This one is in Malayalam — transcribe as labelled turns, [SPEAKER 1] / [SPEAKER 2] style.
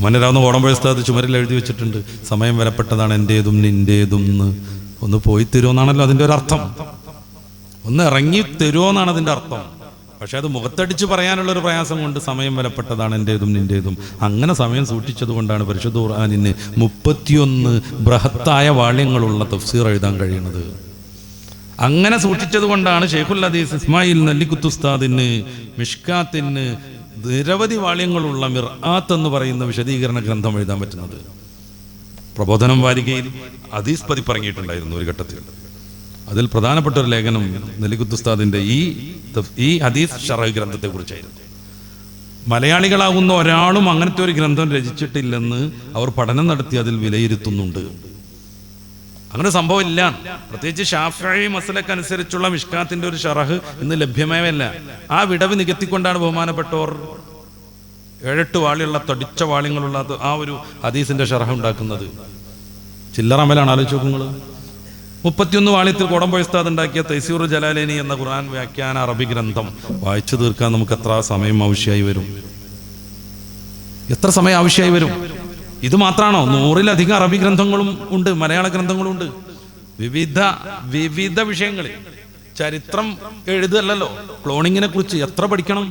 [SPEAKER 1] മന്നരാവുന്ന കോടമ്പുഴ ഉസ്താദ് ചുമരിൽ എഴുതി വെച്ചിട്ടുണ്ട്, സമയം വരപ്പെട്ടതാണ് എൻ്റേതും നിൻ്റേതും എന്ന്. ഒന്ന് പോയി തരുമെന്നാണല്ലോ അതിൻ്റെ ഒരു അർത്ഥം, ഒന്ന് ഇറങ്ങി തരുമോന്നാണ് അതിൻ്റെ അർത്ഥം. പക്ഷെ അത് മുഖത്തടിച്ച് പറയാനുള്ളൊരു പ്രയാസം കൊണ്ട് സമയം വിലപ്പെട്ടതാണ് എൻ്റേതും നിൻ്റേതും. അങ്ങനെ സമയം സൂക്ഷിച്ചത് കൊണ്ടാണ് പരിശുദ്ധ ഖുർആനിന് 31 ബൃഹത്തായ വാള്യങ്ങളുള്ള തഫ്സീർ എഴുതാൻ കഴിയുന്നത്. അങ്ങനെ സൂക്ഷിച്ചത് കൊണ്ടാണ് ഷെയ്ഖുൽ ഹദീസ് ഇസ്മായിൽ നെല്ലിക്കുത്ത് ഉസ്താദിന് മിഷ്കാത്തിന് നിരവധി വാള്യങ്ങളുള്ള മിർആത്ത് എന്ന് പറയുന്ന വിശദീകരണ ഗ്രന്ഥം എഴുതാൻ പറ്റുന്നത്. പ്രബോധനം വാരികയിൽ ഹദീസ് പതിപ്പിറങ്ങിയിട്ടുണ്ടായിരുന്നു ഒരു ഘട്ടത്തിൽ. അതിൽ പ്രധാനപ്പെട്ട ഒരു ലേഖനം നെല്ലിക്കുത്ത് ഉസ്താദിന്റെ ഈ ഹദീസ് ശറഹ് ഗ്രന്ഥത്തെ കുറിച്ചായിരുന്നു. മലയാളികളാകുന്ന ഒരാളും അങ്ങനത്തെ ഒരു ഗ്രന്ഥം രചിച്ചിട്ടില്ലെന്ന് അവർ പഠനം നടത്തി അതിൽ വിലയിരുത്തുന്നുണ്ട്. അങ്ങനെ സംഭവം ഇല്ല. പ്രത്യേകിച്ച് ഷാഫിഈ മസ്ലക്കനുസരിച്ചുള്ള മിഷ്കാത്തിന്റെ ഒരു ശറഹ് ഇന്ന് ലഭ്യമേയല്ല. ആ വിടവ് നികത്തിക്കൊണ്ടാണ് ബഹുമാനപ്പെട്ടവർ 7-8 വാളിയുള്ള തടിച്ച വാള്യങ്ങളുള്ള ആ ഒരു ഹദീസിന്റെ ശറഹ് ഉണ്ടാക്കുന്നത്. ചില്ലറ അമലാണ്. ആലോചിച്ച് നോക്കുങ്ങൾ. 31 വാള്യത്തിൽ കോടമ്പുഴ ഉസ്താദ് ഉണ്ടാക്കിയ തൈസീറുൽ ജലാലൈനി എന്ന ഖുർആൻ വ്യാഖ്യാന അറബി ഗ്രന്ഥം വായിച്ചു തീർക്കാൻ നമുക്ക് എത്ര സമയം ആവശ്യമായി വരും? എത്ര സമയം ആവശ്യമായി വരും? ഇത് മാത്രമാണോ? 100-ലധികം അറബി ഗ്രന്ഥങ്ങളും ഉണ്ട്, മലയാള ഗ്രന്ഥങ്ങളും ഉണ്ട്. വിവിധ വിഷയങ്ങളിൽ. ചരിത്രം എഴുതല്ലോ, ക്ലോണിങ്ങിനെ കുറിച്ച് എത്ര പഠിക്കണം?